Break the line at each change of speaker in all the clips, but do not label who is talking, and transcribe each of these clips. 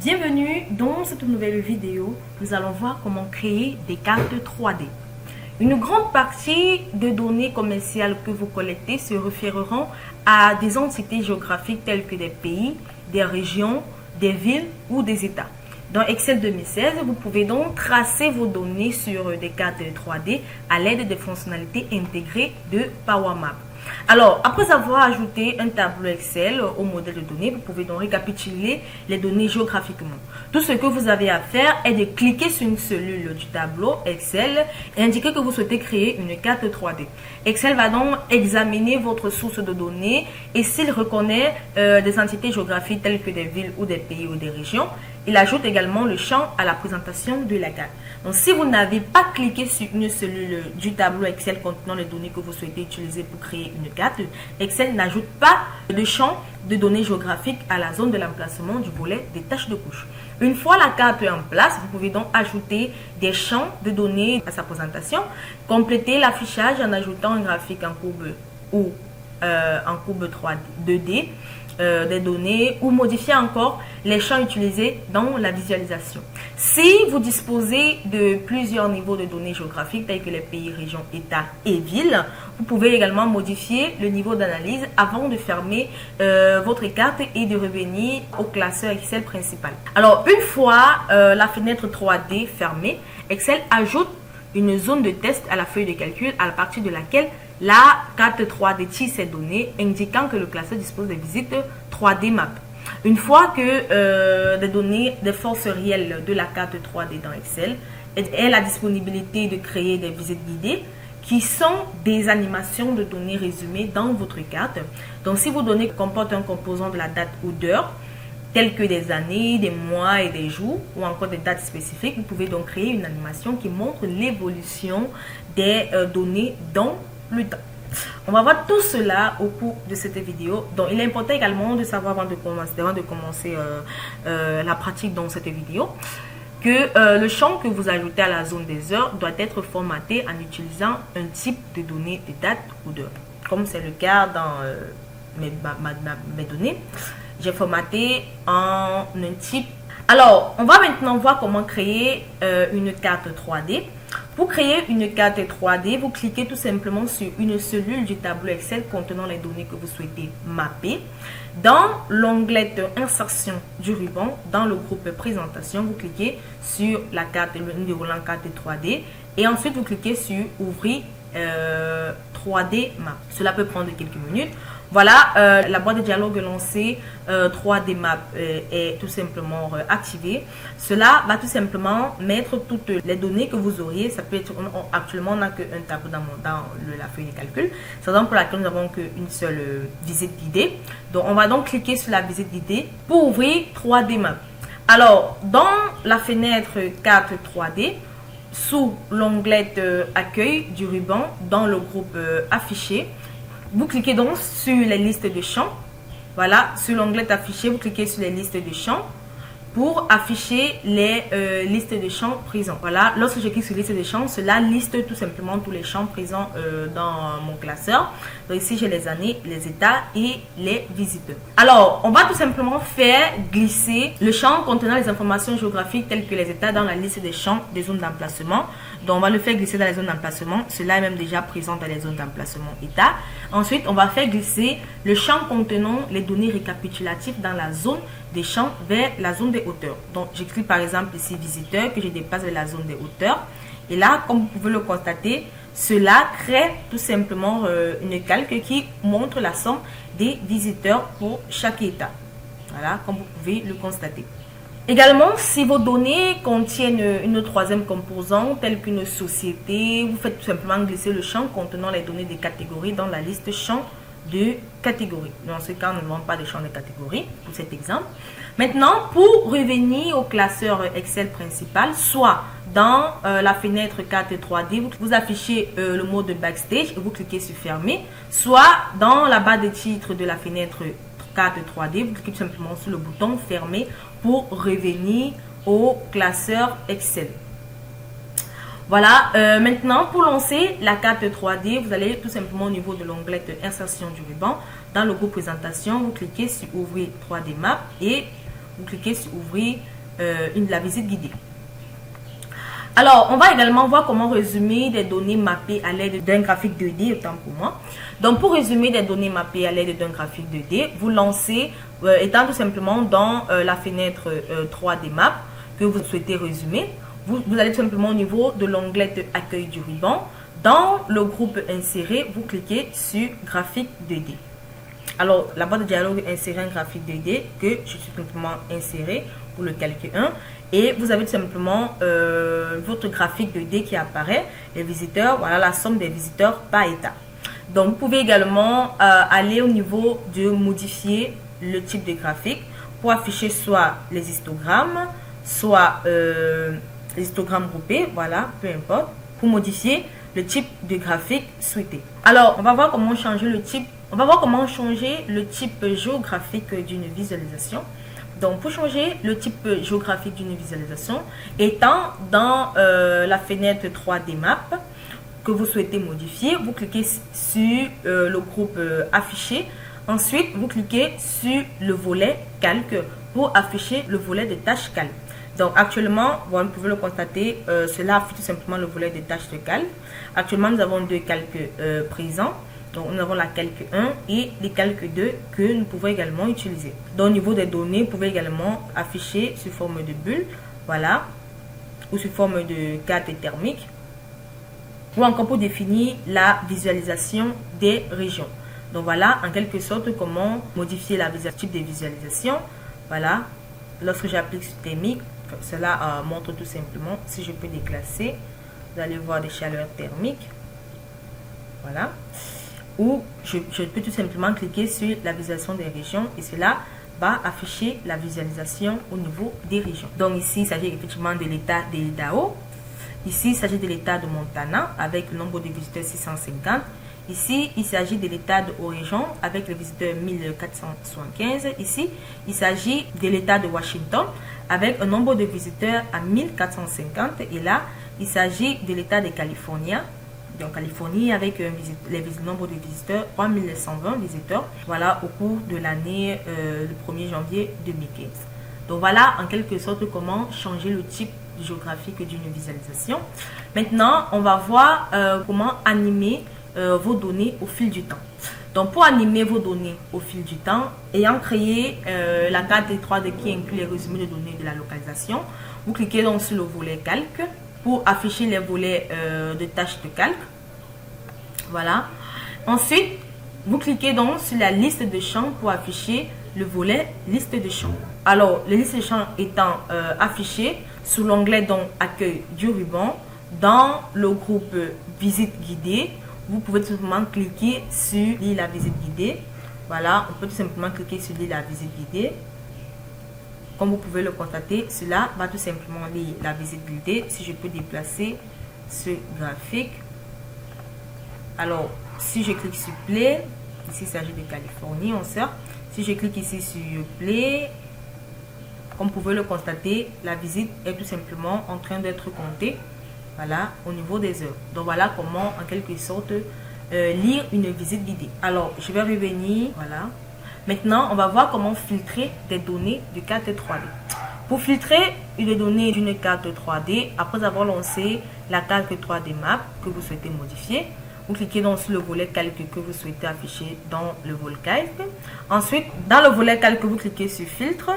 Bienvenue dans cette nouvelle vidéo. Nous allons voir comment créer des cartes 3D. Une grande partie des données commerciales que vous collectez se référeront à des entités géographiques telles que des pays, des régions, des villes ou des États. Dans Excel 2016, vous pouvez donc tracer vos données sur des cartes 3D à l'aide des fonctionnalités intégrées de PowerMap. Alors, après avoir ajouté un tableau Excel au modèle de données, vous pouvez donc récapituler les données géographiquement. Tout ce que vous avez à faire est de cliquer sur une cellule du tableau Excel et indiquer que vous souhaitez créer une carte 3D. Excel va donc examiner votre source de données et s'il reconnaît des entités géographiques telles que des villes ou des pays ou des régions, il ajoute également le champ à la présentation de la carte. Donc, si vous n'avez pas cliqué sur une cellule du tableau Excel contenant les données que vous souhaitez utiliser pour créer une carte, Excel n'ajoute pas de champ de données géographiques à la zone de l'emplacement du volet des tâches de couche. Une fois la carte en place, vous pouvez donc ajouter des champs de données à sa présentation, compléter l'affichage en ajoutant un graphique en courbe ou en courbe 2D des données ou modifier encore les champs utilisés dans la visualisation. Si vous disposez de plusieurs niveaux de données géographiques tels que les pays, régions, États et villes, vous pouvez également modifier le niveau d'analyse avant de fermer votre carte et de revenir au classeur Excel principal. Alors, une fois la fenêtre 3D fermée, Excel ajoute une zone de test à la feuille de calcul à partir de laquelle la carte 3D tire ses données, indiquant que le classeur dispose des visites 3D Map. Une fois que des données des forces réelles de la carte 3D dans Excel et la disponibilité de créer des visites guidées qui sont des animations de données résumées dans votre carte. Donc, si vos données comportent un composant de la date ou d'heure, tels que des années, des mois et des jours, ou encore des dates spécifiques, vous pouvez donc créer une animation qui montre l'évolution des données dans le temps. On va voir tout cela au cours de cette vidéo. Donc, il est important également de savoir avant de commencer la pratique dans cette vidéo que le champ que vous ajoutez à la zone des heures doit être formaté en utilisant un type de données de date ou d'heure. Comme c'est le cas dans mes données, j'ai formaté en un type. Alors, on va maintenant voir comment créer une carte 3D. Pour créer une carte 3D, vous cliquez tout simplement sur une cellule du tableau Excel contenant les données que vous souhaitez mapper. Dans l'onglet insertion du ruban, dans le groupe présentation, vous cliquez sur la carte, le déroulant carte 3D et ensuite vous cliquez sur ouvrir 3D Map. Cela peut prendre quelques minutes. Voilà, la boîte de dialogue lancée 3D Map est tout simplement activée. Cela va tout simplement mettre toutes les données que vous auriez. Ça peut être, actuellement on n'a qu'un tableau dans la feuille de calcul. C'est la raison pour laquelle nous n'avons qu'une seule visite guidée. Donc on va donc cliquer sur la visite guidée pour ouvrir 3D Map. Alors, dans la fenêtre carte 3D, sous l'onglet accueil du ruban, dans le groupe affiché, vous cliquez donc sur les listes de champs. Voilà, sur l'onglet affiché, vous cliquez sur les listes de champs pour afficher les listes de champs présents. Voilà, lorsque je clique sur liste de champs, cela liste tout simplement tous les champs présents dans mon classeur. Donc ici, j'ai les années, les états et les visiteurs. Alors, on va tout simplement faire glisser le champ contenant les informations géographiques telles que les états dans la liste des champs des zones d'emplacement. Donc, on va le faire glisser dans les zones d'emplacement. Cela est même déjà présent dans les zones d'emplacement état. Ensuite, on va faire glisser le champ contenant les données récapitulatives dans la zone des champs vers la zone des hauteurs. Donc, j'écris par exemple ici visiteur, que je dépasse de la zone des hauteurs. Et là, comme vous pouvez le constater, cela crée tout simplement une calque qui montre la somme des visiteurs pour chaque état. Voilà, comme vous pouvez le constater. Également, si vos données contiennent une troisième composante telle qu'une société, vous faites tout simplement glisser le champ contenant les données des catégories dans la liste champ de catégories. Dans ce cas, nous n'avons pas de champ de catégories pour cet exemple. Maintenant, pour revenir au classeur Excel principal, soit dans la fenêtre carte 3D, vous affichez le mode backstage et vous cliquez sur fermer, soit dans la barre de titre de la fenêtre carte 3D, vous cliquez simplement sur le bouton fermer pour revenir au classeur Excel. Voilà, maintenant pour lancer la carte 3D, vous allez tout simplement au niveau de l'onglet insertion du ruban. Dans le groupe présentation, vous cliquez sur ouvrir 3D Map et vous cliquez sur ouvrir la visite guidée. Alors, on va également voir comment résumer des données mappées à l'aide d'un graphique 2D, autant pour moi. Donc, pour résumer des données mappées à l'aide d'un graphique 2D, vous lancez, étant tout simplement dans la fenêtre 3D Map que vous souhaitez résumer. Vous allez tout simplement au niveau de l'onglet de accueil du ruban. Dans le groupe inséré, vous cliquez sur graphique 2D. Alors, la boîte de dialogue insérer un graphique 2D que je suis simplement inséré pour le calque 1. Et vous avez tout simplement votre graphique 2D qui apparaît. Les visiteurs, voilà la somme des visiteurs par état. Donc, vous pouvez également aller au niveau de modifier le type de graphique pour afficher soit les histogrammes, soit les histogrammes groupés, voilà, peu importe, pour modifier le type de graphique souhaité. Alors, on va voir comment changer le type. On va voir comment changer le type géographique d'une visualisation. Donc, pour changer le type géographique d'une visualisation, étant dans la fenêtre 3D Map que vous souhaitez modifier, vous cliquez sur le groupe affiché. Ensuite, vous cliquez sur le volet calque pour afficher le volet de tâches calque. Donc, actuellement, vous pouvez le constater, cela affiche tout simplement le volet de tâches de calque. Actuellement, nous avons deux calques présents. Donc, nous avons la calque 1 et les calques 2 que nous pouvons également utiliser. Donc, au niveau des données, vous pouvez également afficher sous forme de bulle, voilà, ou sous forme de carte thermique, ou encore pour définir la visualisation des régions. Donc, voilà, en quelque sorte, comment modifier la type de visualisation. Voilà, lorsque j'applique sur thermique, cela montre tout simplement, si je peux déclasser, vous allez voir des chaleurs thermiques. Voilà. Ou je peux tout simplement cliquer sur la visualisation des régions et cela va afficher la visualisation au niveau des régions. Donc ici, il s'agit effectivement de l'état d'Idaho. Ici, il s'agit de l'état de Montana avec le nombre de visiteurs 650. Ici, il s'agit de l'état de Oregon avec les visiteurs 1475. Ici, il s'agit de l'état de Washington avec un nombre de visiteurs à 1450. Et là, il s'agit de l'état de Californie. Donc, Californie avec le nombre de visiteurs, 3120 visiteurs, voilà, au cours de l'année, le 1er janvier 2015. Donc, voilà en quelque sorte comment changer le type géographique d'une visualisation. Maintenant, on va voir comment animer vos données au fil du temps. Donc, pour animer vos données au fil du temps, ayant créé la carte 3D qui inclut les résumés de données de la localisation, vous cliquez donc sur le volet calque pour afficher les volets de tâches de calque. Voilà. Ensuite, vous cliquez donc sur la liste de champs pour afficher le volet liste de champs. Alors, la liste de champs étant affichée sous l'onglet donc accueil du ruban, dans le groupe visite guidée, vous pouvez tout simplement cliquer sur lire la visite guidée. Voilà, on peut tout simplement cliquer sur lire la visite guidée. Comme vous pouvez le constater, cela va tout simplement lire la visite guidée. Si je peux déplacer ce graphique. Alors, si je clique sur Play, ici il s'agit de Californie, on sort. Si je clique ici sur Play, comme vous pouvez le constater, la visite est tout simplement en train d'être comptée. Voilà, au niveau des heures. Donc voilà comment, en quelque sorte, lire une visite guidée. Alors, je vais revenir, voilà. Maintenant, on va voir comment filtrer des données de carte 3D. Pour filtrer les données d'une carte 3D, après avoir lancé la carte 3D Map que vous souhaitez modifier, vous cliquez donc sur le volet calque que vous souhaitez afficher dans le volet calque. Ensuite, dans le volet calque, vous cliquez sur filtre.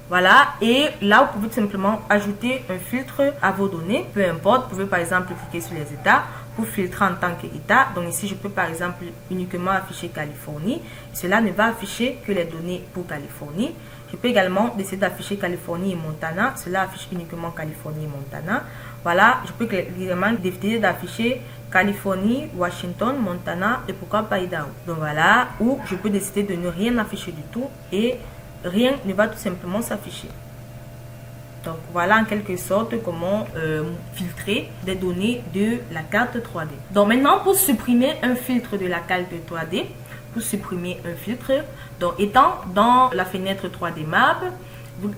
Voilà, et là, vous pouvez tout simplement ajouter un filtre à vos données. Peu importe, vous pouvez par exemple cliquer sur les états pour filtrer en tant qu'état. Donc ici, je peux par exemple uniquement afficher Californie. Cela ne va afficher que les données pour Californie. Je peux également décider d'afficher Californie et Montana. Cela affiche uniquement Californie et Montana. Voilà, je peux également décider d'afficher Californie, Washington, Montana et pourquoi pas Idaho. Donc voilà, ou je peux décider de ne rien afficher du tout et rien ne va tout simplement s'afficher. Donc voilà en quelque sorte comment filtrer des données de la carte 3D. Donc maintenant pour supprimer un filtre de la carte 3D, pour supprimer un filtre, donc étant dans la fenêtre 3D Map,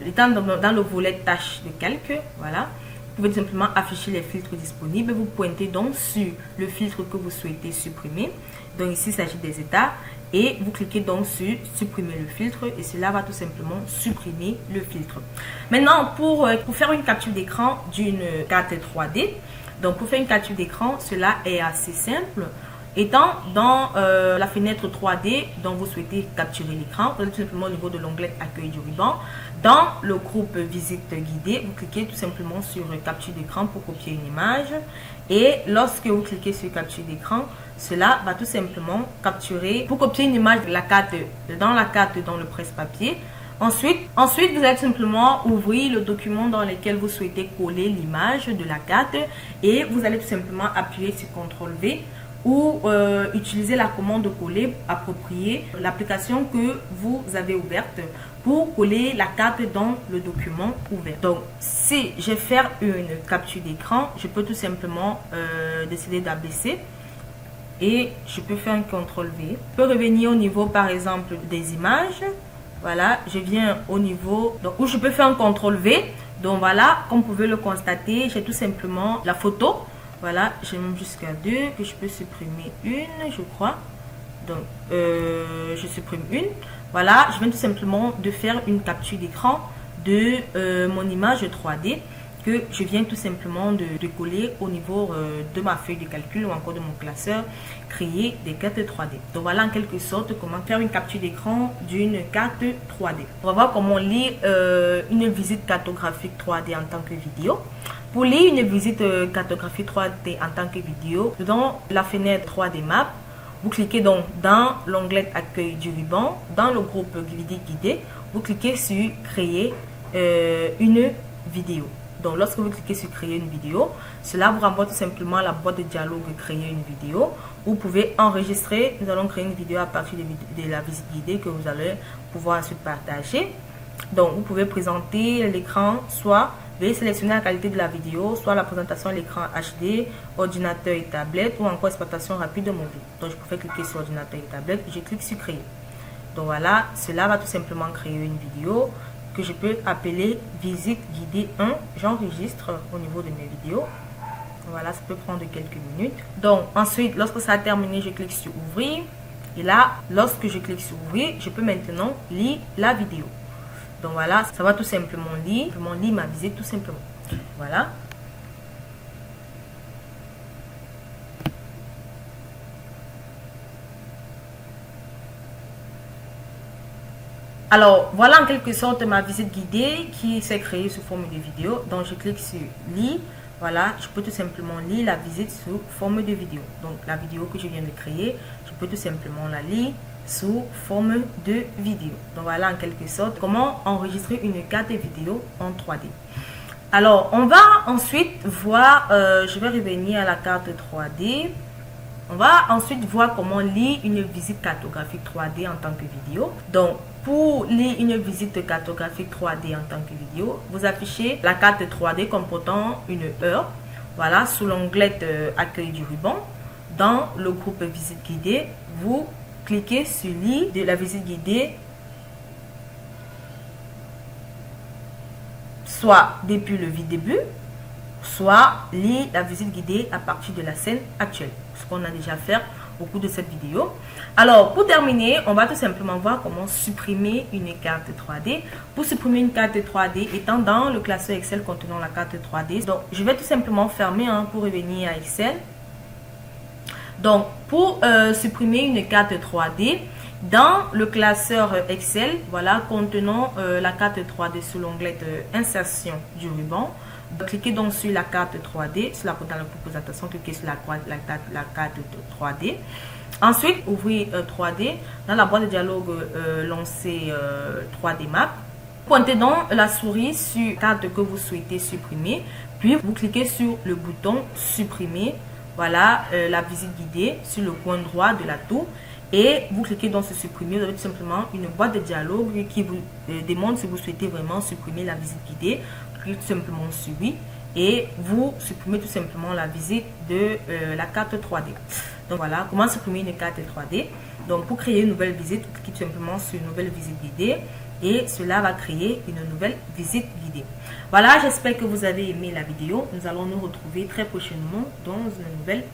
étant dans le volet tâches de calque, voilà, vous pouvez tout simplement afficher les filtres disponibles. Vous pointez donc sur le filtre que vous souhaitez supprimer. Donc ici il s'agit des états. et vous cliquez donc sur supprimer le filtre et cela va tout simplement supprimer le filtre. Maintenant, pour faire une capture d'écran d'une carte 3D, donc pour faire une capture d'écran, cela est assez simple. Étant dans la fenêtre 3D dont vous souhaitez capturer l'écran, vous allez tout simplement au niveau de l'onglet accueil du ruban. Dans le groupe visite guidée, vous cliquez tout simplement sur capture d'écran pour copier une image. Et lorsque vous cliquez sur capture d'écran, cela va tout simplement capturer, pour copier une image de la carte dans le presse-papier. Ensuite, vous allez simplement ouvrir le document dans lequel vous souhaitez coller l'image de la carte et vous allez tout simplement appuyer sur CTRL-V ou utiliser la commande coller appropriée, l'application que vous avez ouverte pour coller la carte dans le document ouvert. Donc, si je vais faire une capture d'écran, je peux tout simplement décider d'abaisser et je peux faire un CTRL-V. Je peux revenir au niveau, par exemple, des images. Voilà, je viens au niveau donc, où je peux faire un CTRL-V. Donc voilà, comme vous pouvez le constater, j'ai tout simplement la photo. Voilà, j'ai même jusqu'à 2 que je peux supprimer une, je crois. Donc, je supprime une. Voilà, je viens tout simplement de faire une capture d'écran de mon image 3D que je viens tout simplement de coller au niveau de ma feuille de calcul ou encore de mon classeur créer des cartes 3D. Donc voilà en quelque sorte comment faire une capture d'écran d'une carte 3D. On va voir comment lire une visite cartographique 3D en tant que vidéo. Pour lire une visite cartographique 3D en tant que vidéo, dans la fenêtre 3D Map, vous cliquez donc dans l'onglet accueil du ruban, dans le groupe guidé, vous cliquez sur créer une vidéo. Donc lorsque vous cliquez sur créer une vidéo, cela vous renvoie tout simplement à la boîte de dialogue créer une vidéo. Vous pouvez enregistrer, nous allons créer une vidéo à partir de la visite guidée que vous allez pouvoir ensuite partager. Donc vous pouvez présenter l'écran, soit veuillez sélectionner la qualité de la vidéo, soit la présentation à l'écran HD, ordinateur et tablette ou encore exploitation rapide mobile. Donc je peux cliquer sur ordinateur et tablette, je clique sur créer. Donc voilà, cela va tout simplement créer une vidéo que je peux appeler visite guidée 1. J'enregistre au niveau de mes vidéos. Voilà, ça peut prendre quelques minutes. Donc ensuite, lorsque ça a terminé, je clique sur ouvrir. Et là, lorsque je clique sur ouvrir, je peux maintenant lire la vidéo. Donc voilà, ça va tout simplement lire ma visite tout simplement. Voilà. Alors, voilà en quelque sorte ma visite guidée qui s'est créée sous forme de vidéo. Donc, je clique sur lire. Voilà, je peux tout simplement lire la visite sous forme de vidéo. Donc, la vidéo que je viens de créer, je peux tout simplement la lire sous forme de vidéo. Donc, voilà en quelque sorte comment enregistrer une carte vidéo en 3D. Alors, on va ensuite voir, je vais revenir à la carte 3D. On va ensuite voir comment lire une visite cartographique 3D en tant que vidéo. Donc, pour lire une visite cartographique 3D en tant que vidéo, vous affichez la carte 3D comportant une heure. Voilà, sous l'onglet accueil du ruban. Dans le groupe visite guidée, vous cliquez sur lire de la visite guidée, soit depuis le début, soit lire la visite guidée à partir de la scène actuelle. Ce qu'on a déjà fait au cours de cette vidéo. Alors, pour terminer, on va tout simplement voir comment supprimer une carte 3D. Pour supprimer une carte 3D, étant dans le classeur Excel contenant la carte 3D, donc je vais tout simplement fermer pour revenir à Excel. Donc, pour supprimer une carte 3D, dans le classeur Excel, voilà, contenant la carte 3D sous l'onglet insertion du ruban, cliquez donc sur la carte 3D, dans la présentation, cliquez sur la carte 3D. Ensuite, ouvrez 3D. Dans la boîte de dialogue, lancez 3D Map. Pointez donc la souris sur la carte que vous souhaitez supprimer. Puis, vous cliquez sur le bouton supprimer. Voilà, la visite guidée sur le coin droit de la tour. Et vous cliquez dans sur supprimer. Vous avez tout simplement une boîte de dialogue qui vous demande si vous souhaitez vraiment supprimer la visite guidée. Cliquez tout simplement sur oui. Et vous supprimez tout simplement la visite de la carte 3D. Donc voilà, comment supprimer une carte 3D. Donc pour créer une nouvelle visite, cliquez tout simplement sur une nouvelle visite guidée. Et cela va créer une nouvelle visite guidée. Voilà, j'espère que vous avez aimé la vidéo. Nous allons nous retrouver très prochainement dans une nouvelle vidéo.